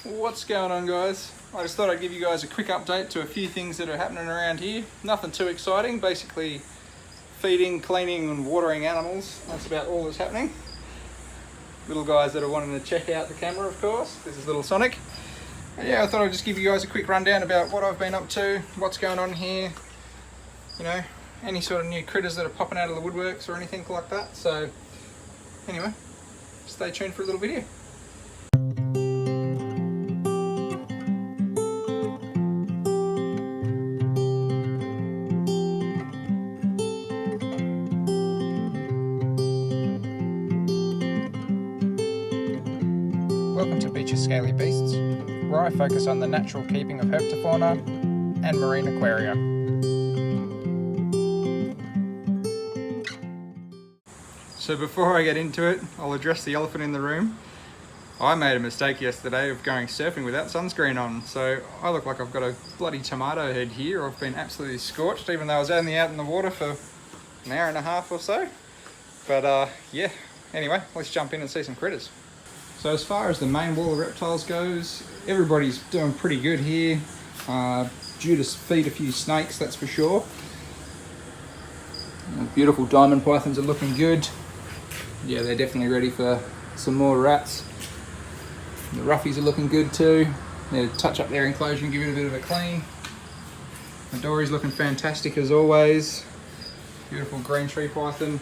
What's going on, guys? I just thought I'd give you guys a quick update to a few things that are happening around here. Nothing too exciting, basically feeding, cleaning and watering animals. That's about all that's happening. Little guys that are wanting to check out the camera, of course. This is little Sonic. But yeah, I thought I'd just give you guys a quick rundown about what I've been up to, what's going on here, you know, any sort of new critters that are popping out of the woodworks or anything like that. So anyway, stay tuned for a little video. Welcome to Beach's Scaly Beasts, where I focus on the natural keeping of herpetofauna and marine aquaria. So before I get into it, I'll address the elephant in the room. I made a mistake yesterday of going surfing without sunscreen on, so I look like I've got a bloody tomato head here. I've been absolutely scorched, even though I was only out in the water for an hour and a half or so. But yeah, anyway, let's jump in and see some critters. So as far as the main wall of reptiles goes, everybody's doing pretty good here. Due to feed a few snakes, that's for sure. The beautiful diamond pythons are looking good. Yeah, they're definitely ready for some more rats. The roughies are looking good too. Need to touch up their enclosure and give it a bit of a clean. The dory's looking fantastic as always. Beautiful green tree python.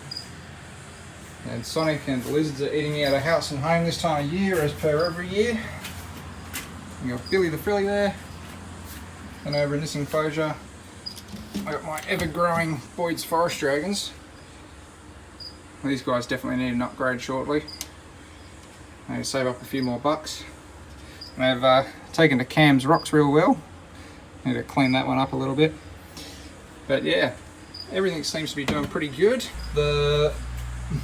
And Sonic and the lizards are eating out of house and home this time of year, as per every year. We got Billy the frilly there. And over in this enclosure, I got my ever-growing Boyd's forest dragons. These guys definitely need an upgrade shortly. I need to save up a few more bucks. And I've taken to Cam's rocks real well. Need to clean that one up a little bit. But yeah, everything seems to be doing pretty good. The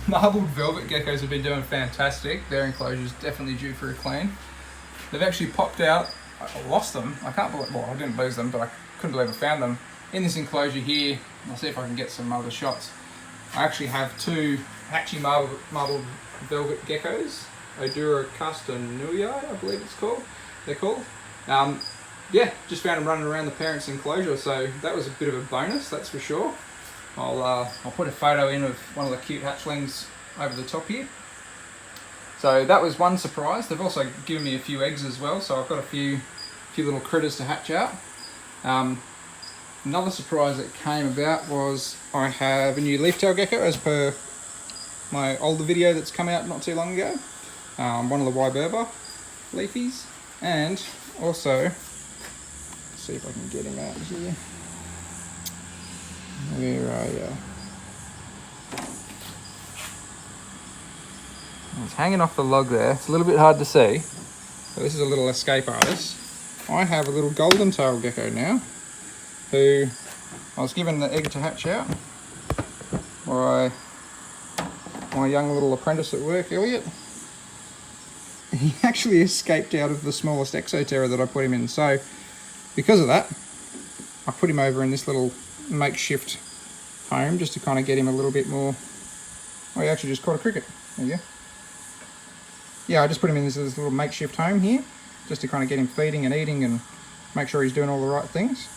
marbled velvet geckos have been doing fantastic. Their enclosure is definitely due for a clean. They've actually popped out. I lost them. I can't believe, well, I didn't lose them, but I couldn't believe I found them in this enclosure here. I'll see if I can get some other shots. I actually have two hatchy marbled velvet geckos, Odura Castanuii, I believe they're called. Yeah, just found them running around the parents' enclosure, so that was a bit of a bonus, that's for sure. I'll put a photo in of one of the cute hatchlings over the top here. So that was one surprise. They've also given me a few eggs as well, so I've got a few little critters to hatch out. Another surprise that came about was I have a new leaf-tailed gecko, as per my older video that's come out not too long ago. One of the Wyberba leafies, and also, let's see if I can get him out here. Where are you? It's hanging off the log there. It's a little bit hard to see. So this is a little escape artist. I have a little golden tail gecko now, who I was given the egg to hatch out by my young little apprentice at work, Elliot. He actually escaped out of the smallest exoterra that I put him in. So because of that, I put him over in this little makeshift home just to kind of get him a little bit more. Oh, he actually just caught a cricket. There you go. Yeah, I just put him in this little makeshift home here just to kind of get him feeding and eating and make sure he's doing all the right things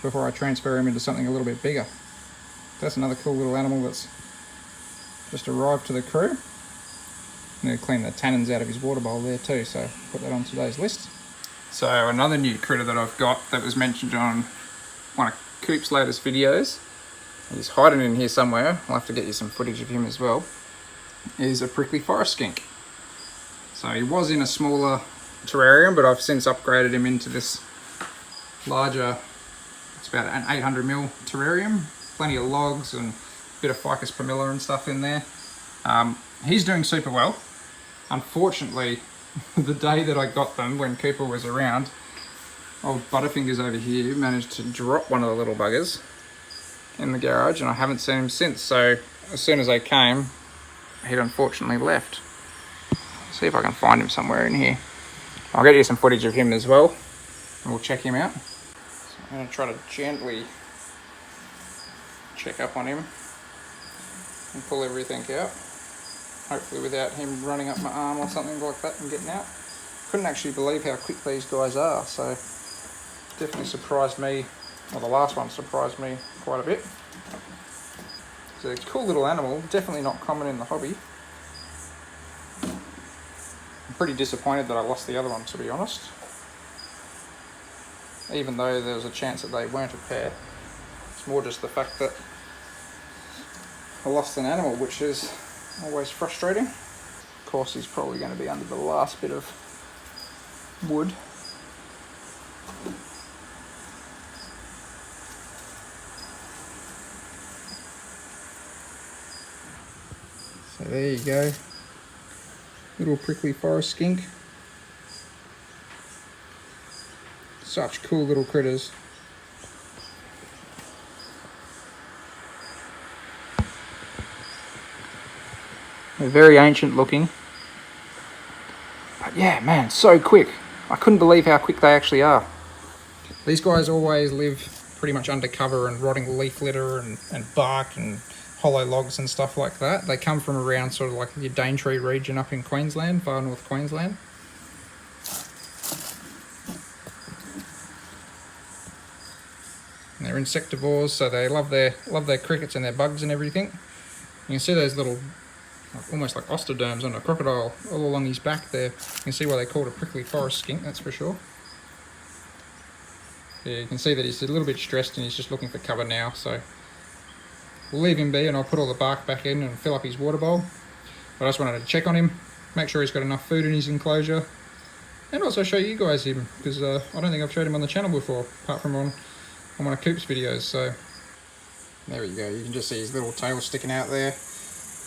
before I transfer him into something a little bit bigger. That's another cool little animal that's just arrived to the crew. I need to clean the tannins out of his water bowl there too, so put that on today's list. So another new critter that I've got that was mentioned on one of Coop's latest videos, he's hiding in here somewhere, I'll have to get you some footage of him as well, is a prickly forest skink. So he was in a smaller terrarium, but I've since upgraded him into this larger, it's about an 800mm terrarium, plenty of logs and a bit of Ficus pumila and stuff in there. He's doing super well. Unfortunately, the day that I got them, when Cooper was around, old Butterfingers over here managed to drop one of the little buggers in the garage, and I haven't seen him since. So as soon as I came, he'd unfortunately left. See if I can find him somewhere in here. I'll get you some footage of him as well, and we'll check him out. So I'm going to try to gently check up on him and pull everything out. Hopefully without him running up my arm or something like that and getting out. couldn't actually believe how quick these guys are, so definitely surprised me. Well, the last one surprised me quite a bit. It's a cool little animal, definitely not common in the hobby. I'm pretty disappointed that I lost the other one, to be honest. Even though there was a chance that they weren't a pair. It's more just the fact that I lost an animal, which is always frustrating. Of course, he's probably going to be under the last bit of wood. So there you go. Little prickly forest skink. Such cool little critters. They're very ancient looking. But yeah, man, so quick. I couldn't believe how quick they actually are. These guys always live pretty much under cover and rotting leaf litter and bark and hollow logs and stuff like that. They come from around sort of like the Daintree region up in Queensland, far north Queensland. And they're insectivores, so they love their crickets and their bugs and everything. You can see those little, almost like osteoderms on a crocodile all along his back there. You can see why they call it a prickly forest skink, that's for sure. Yeah, you can see that he's a little bit stressed and he's just looking for cover now, so we'll leave him be and I'll put all the bark back in and fill up his water bowl. But I just wanted to check on him, make sure he's got enough food in his enclosure, and also show you guys him, because I don't think I've showed him on the channel before, apart from on one of Coop's videos. So there we go, you can just see his little tail sticking out there.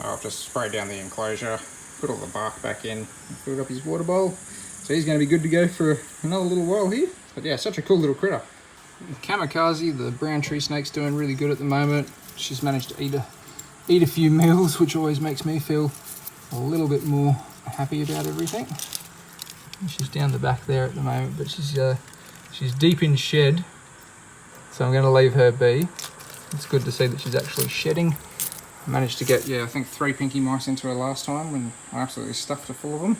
I've just sprayed down the enclosure, put all the bark back in, and filled up his water bowl. So he's going to be good to go for another little while here. But yeah, such a cool little critter. Kamikaze, the brown tree snake's doing really good at the moment. She's managed to eat a few meals, which always makes me feel a little bit more happy about everything. She's down the back there at the moment, but she's deep in shed, so I'm going to leave her be. It's good to see that she's actually shedding. I managed to get, I think 3 pinky mice into her last time when I absolutely stuffed her full of them.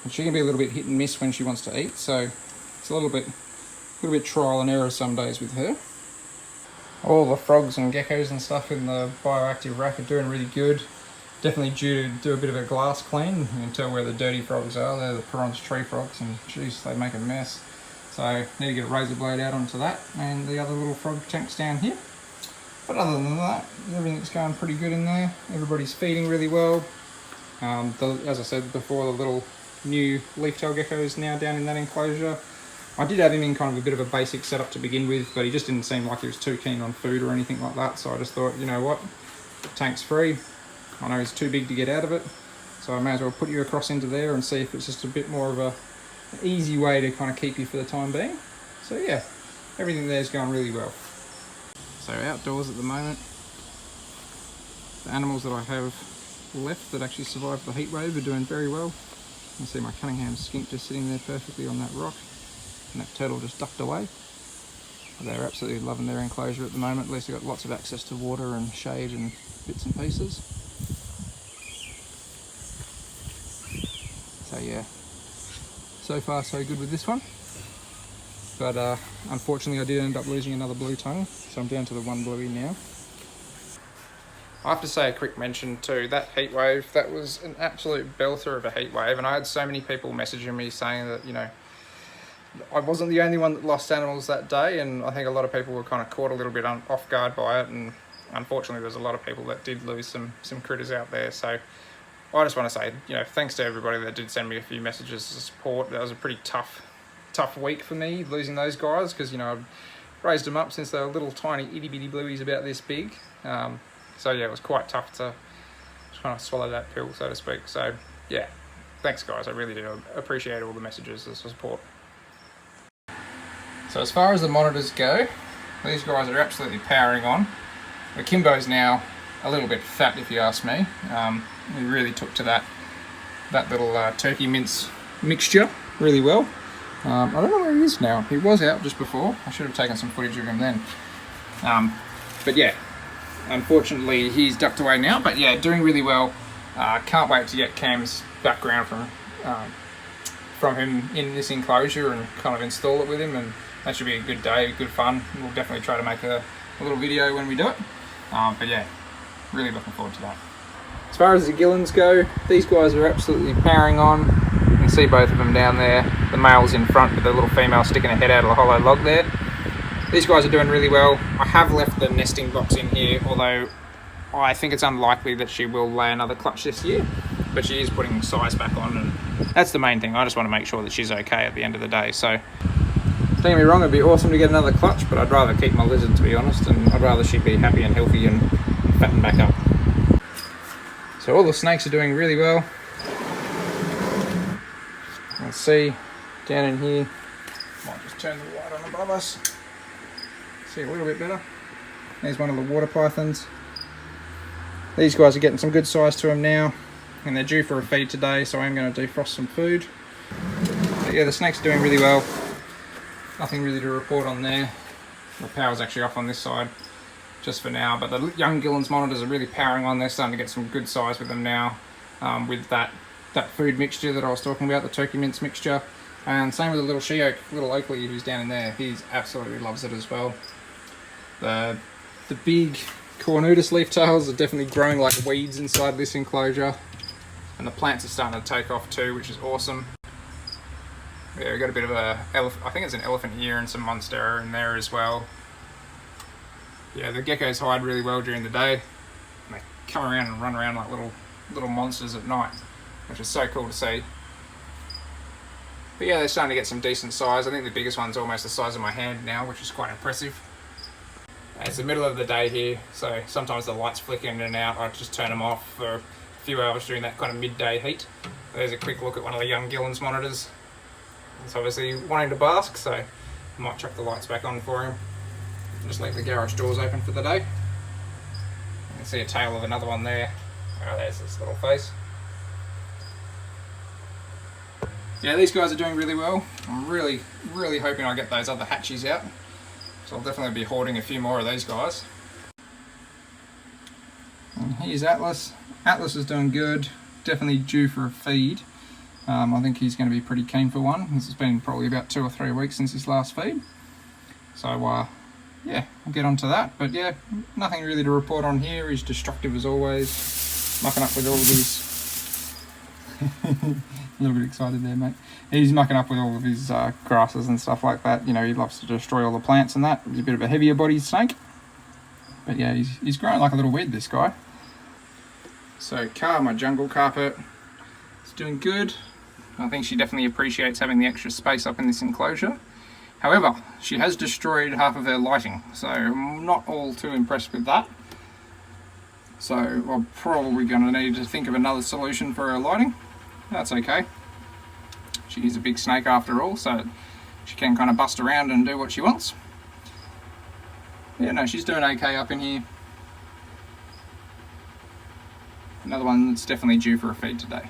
And she can be a little bit hit and miss when she wants to eat, so it's a little bit trial and error some days with her. All the frogs and geckos and stuff in the bioactive rack are doing really good. Definitely due to do a bit of a glass clean. You can tell where the dirty frogs are. They're the Perron's tree frogs, and geez, they make a mess. So I need to get a razor blade out onto that and the other little frog tanks down here. But other than that, everything's going pretty good in there. Everybody's feeding really well. As I said before, the little new leaf-tail gecko is now down in that enclosure. I did have him in kind of a bit of a basic setup to begin with, but he just didn't seem like he was too keen on food or anything like that. So I just thought, you know what, the tank's free. I know he's too big to get out of it, so I may as well put you across into there and see if it's just a bit more of an easy way to kind of keep you for the time being. So yeah, everything there's going really well. So outdoors at the moment, the animals that I have left that actually survived the heat wave are doing very well. You can see my Cunningham skink just sitting there perfectly on that rock, and that turtle just ducked away. They're absolutely loving their enclosure at the moment. At least they've got lots of access to water and shade and bits and pieces. So yeah, so far so good with this one. But unfortunately I did end up losing another blue tongue, so I'm down to the one bluey now. I have to say a quick mention too, that heat wave, that was an absolute belter of a heat wave, and I had so many people messaging me saying that, you know, I wasn't the only one that lost animals that day, and I think a lot of people were kind of caught a little bit off guard by it, and unfortunately there's a lot of people that did lose some critters out there. So I just want to say, you know, thanks to everybody that did send me a few messages of support. That was a pretty tough week for me, losing those guys, because, you know, I'd raised them up since they were little tiny itty bitty blueies about this big. So yeah, it was quite tough to kind of swallow that pill, so to speak. So yeah, thanks guys, I really do appreciate all the messages and support. So as far as the monitors go, these guys are absolutely powering on. The Kimbo's now a little bit fat, if you ask me. He really took to that little turkey mince mixture really well. I don't know where he is now. He was out just before. I should have taken some footage of him then. But yeah, unfortunately he's ducked away now. But yeah, doing really well. Can't wait to get Cam's background from from him in this enclosure and kind of install it with him, and that should be a good day, good fun. We'll definitely try to make a little video when we do it. But yeah, really looking forward to that. As far as the Gillens go, these guys are absolutely powering on. You can see both of them down there. The male's in front with the little female sticking her head out of the hollow log there. These guys are doing really well. I have left the nesting box in here, although I think it's unlikely that she will lay another clutch this year, but she is putting size back on, and that's the main thing. I just want to make sure that she's okay at the end of the day. So don't get me wrong, it'd be awesome to get another clutch, but I'd rather keep my lizard, to be honest, and I'd rather she be happy and healthy and fatten back up. So all the snakes are doing really well. Let's see down in here. Might just turn the light on above us. See a little bit better. There's one of the water pythons. These guys are getting some good size to them now, and they're due for a feed today, so I'm going to defrost some food. But yeah, the snakes are doing really well. Nothing really to report on there. The power's actually off on this side just for now, but the young Gillens monitors are really powering on. They're starting to get some good size with them now, with that food mixture that I was talking about, the turkey mince mixture. And same with the little she-oak, little Oakley, who's down in there. He absolutely loves it as well. The big Cornutus leaf tails are definitely growing like weeds inside this enclosure, and the plants are starting to take off too, which is awesome. Yeah, we've got a bit of I think it's an elephant ear and some monstera in there as well. Yeah, the geckos hide really well during the day, and they come around and run around like little monsters at night, which is so cool to see. But yeah, they're starting to get some decent size. I think the biggest one's almost the size of my hand now, which is quite impressive. It's the middle of the day here, so sometimes the lights flicker in and out. I just turn them off for a few hours during that kind of midday heat. There's a quick look at one of the young Gillens monitors. It's obviously wanting to bask, so I might chuck the lights back on for him. Just leave the garage doors open for the day. You can see a tail of another one there. Oh, there's this little face. Yeah, these guys are doing really well. I'm really hoping I get those other hatchies out. So I'll definitely be hoarding a few more of these guys. And here's Atlas. Atlas is doing good. Definitely due for a feed. I think he's going to be pretty keen for one. This has been probably about 2 or 3 weeks since his last feed. So yeah, we'll get onto that. But yeah, nothing really to report on here. He's destructive as always. Mucking up with all of his... A little bit excited there, mate. He's mucking up with all of his grasses and stuff like that. You know, he loves to destroy all the plants and that. He's a bit of a heavier bodied snake. But yeah, he's growing like a little weed, this guy. So Car, my jungle carpet, is doing good. I think she definitely appreciates having the extra space up in this enclosure. However, she has destroyed half of her lighting, so I'm not all too impressed with that. So we're probably going to need to think of another solution for her lighting. That's okay. She is a big snake after all, so she can kind of bust around and do what she wants. Yeah, no, she's doing okay up in here. Another one that's definitely due for a feed today.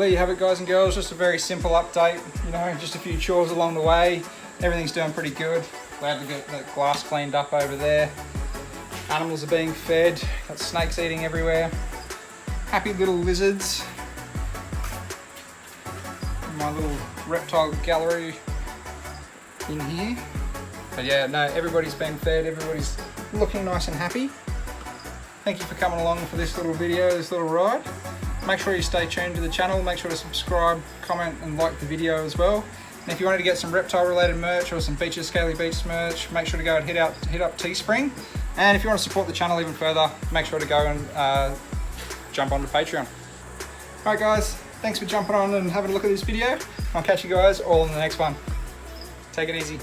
there you have it, guys and girls. Just a very simple update, you know, just a few chores along the way. Everything's doing pretty good. Glad to get the glass cleaned up over there. Animals are being fed. Got snakes eating everywhere. Happy little lizards. My little reptile gallery in here. But yeah, no, everybody's been fed. Everybody's looking nice and happy. Thank you for coming along for this little video, this little ride. Make sure you stay tuned to the channel. Make sure to subscribe, comment and like the video as well. And if you wanted to get some reptile related merch or some Beaches Scaly Beach merch, make sure to go and hit up Teespring. And if you want to support the channel even further, make sure to go and jump onto Patreon. Alright guys, thanks for jumping on and having a look at this video. I'll catch you guys all in the next one. Take it easy.